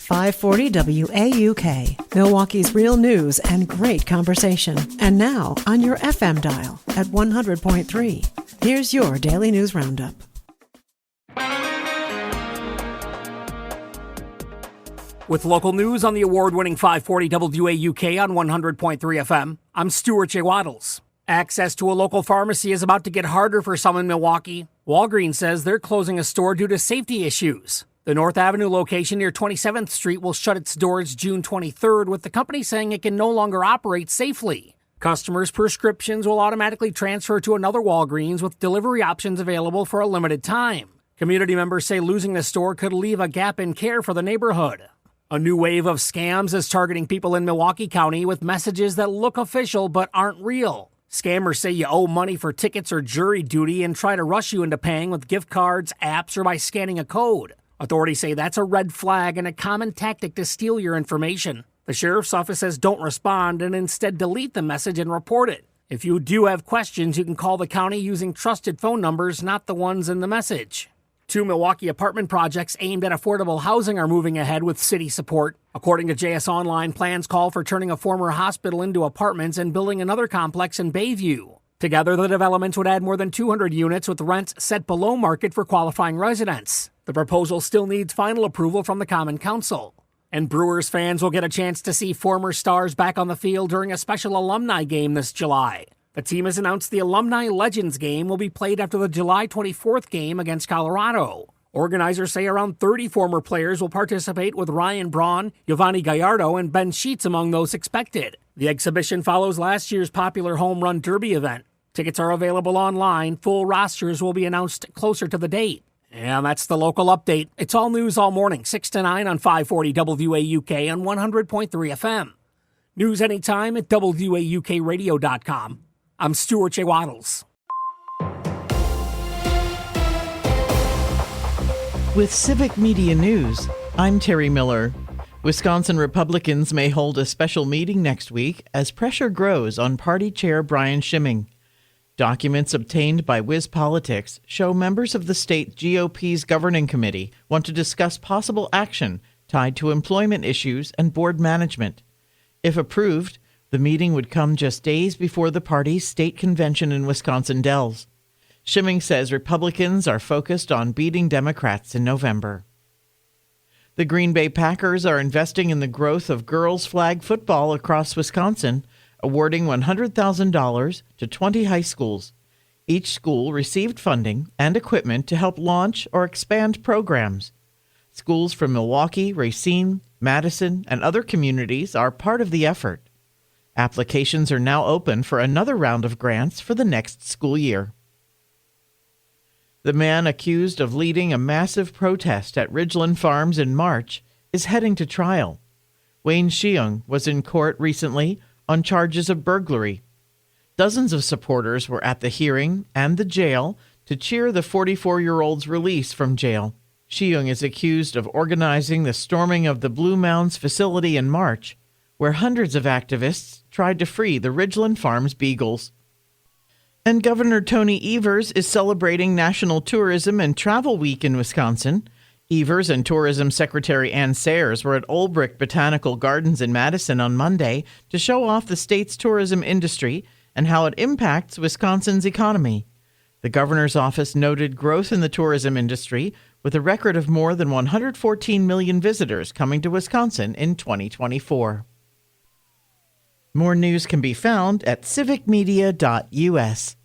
540 WAUK, Milwaukee's real news and great conversation. And now on your FM dial at 100.3. Here's your Daily News Roundup. With local news on the award-winning 540 WAUK on 100.3 FM, I'm Stuart J. Waddles. Access to a local pharmacy is about to get harder for some in Milwaukee. Walgreens says they're closing a store due to safety issues. The North Avenue location near 27th Street will shut its doors June 23rd, with the company saying it can no longer operate safely. Customers' prescriptions will automatically transfer to another Walgreens with delivery options available for a limited time. Community members say losing the store could leave a gap in care for the neighborhood. A new wave of scams is targeting people in Milwaukee County with messages that look official but aren't real. Scammers say you owe money for tickets or jury duty and try to rush you into paying with gift cards, apps, or by scanning a code. Authorities say that's a red flag and a common tactic to steal your information. The sheriff's office says don't respond and instead delete the message and report it. If you do have questions, you can call the county using trusted phone numbers, not the ones in the message. 2 Milwaukee apartment projects aimed at affordable housing are moving ahead with city support. According to JS Online, plans call for turning a former hospital into apartments and building another complex in Bayview. Together, the developments would add more than 200 units with rents set below market for qualifying residents. The proposal still needs final approval from the Common Council. And Brewers fans will get a chance to see former stars back on the field during a special alumni game this July. The team has announced the Alumni Legends game will be played after the July 24th game against Colorado. Organizers say around 30 former players will participate, with Ryan Braun, Giovanni Gallardo, and Ben Sheets among those expected. The exhibition follows last year's popular Home Run Derby event. Tickets are available online. Full rosters will be announced closer to the date. And that's the local update. It's all news all morning, 6 to 9 on 540 WAUK on 100.3 FM. News anytime at WAUKradio.com. I'm Stuart J. Waddles. With Civic Media News, I'm Terry Miller. Wisconsin Republicans may hold a special meeting next week as pressure grows on Party Chair Brian Schimming. Documents obtained by WisPolitics show members of the state GOP's governing committee want to discuss possible action tied to employment issues and board management. If approved, the meeting would come just days before the party's state convention in Wisconsin Dells. Schimming says Republicans are focused on beating Democrats in November. The Green Bay Packers are investing in the growth of girls' flag football across Wisconsin, awarding $100,000 to 20 high schools. Each school received funding and equipment to help launch or expand programs. Schools from Milwaukee, Racine, Madison, and other communities are part of the effort. Applications are now open for another round of grants for the next school year. The man accused of leading a massive protest at Ridgeland Farms in March is heading to trial. Wayne Sheung was in court recently on charges of burglary. Dozens of supporters were at the hearing and the jail to cheer the 44-year-old's release from jail. Sheung is accused of organizing the storming of the Blue Mounds facility in March, where hundreds of activists tried to free the Ridgeland Farms beagles. And Governor Tony Evers is celebrating National Tourism and Travel Week in Wisconsin. Evers and Tourism Secretary Ann Sayers were at Olbrich Botanical Gardens in Madison on Monday to show off the state's tourism industry and how it impacts Wisconsin's economy. The governor's office noted growth in the tourism industry, with a record of more than 114 million visitors coming to Wisconsin in 2024. More news can be found at civicmedia.us.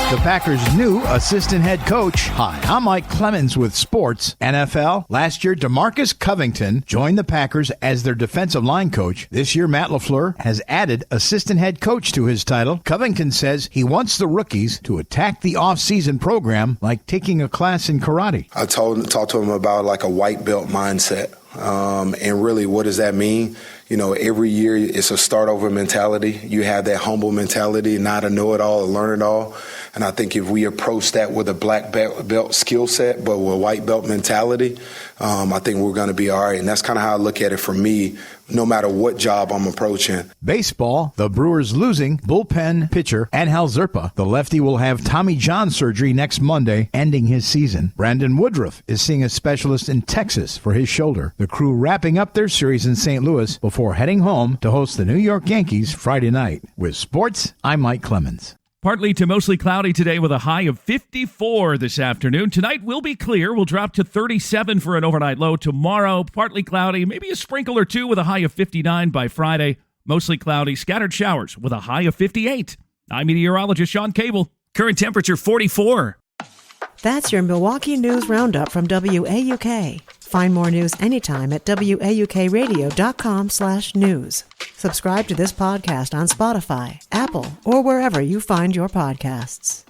The Packers' new assistant head coach. Hi, I'm Mike Clemens with Sports. NFL. Last year, DeMarcus Covington joined the Packers as their defensive line coach. This year, Matt LaFleur has added assistant head coach to his title. Covington says he wants the rookies to attack the off-season program like taking a class in karate. I talked to him about like a white belt mindset. And really, what does that mean? You know, every year it's a start over mentality. You have that humble mentality, not a know-it-all, a learn-it-all. And I think if we approach that with a black belt skill set, but with a white belt mentality, I think we're going to be all right. And that's kind of how I look at it for me, no matter what job I'm approaching. Baseball, the Brewers losing bullpen pitcher Angel Zerpa. The lefty will have Tommy John surgery next Monday, ending his season. Brandon Woodruff is seeing a specialist in Texas for his shoulder. The Crew wrapping up their series in St. Louis before heading home to host the New York Yankees Friday night. With sports, I'm Mike Clemens. Partly to mostly cloudy today with a high of 54 this afternoon. Tonight will be clear. We'll drop to 37 for an overnight low. Tomorrow, partly cloudy, maybe a sprinkle or two with a high of 59 by Friday. Mostly cloudy, scattered showers with a high of 58. I'm meteorologist Sean Cable. Current temperature 44. That's your Milwaukee News Roundup from WAUK. Find more news anytime at WAUKradio.com/news. Subscribe to this podcast on Spotify, Apple, or wherever you find your podcasts.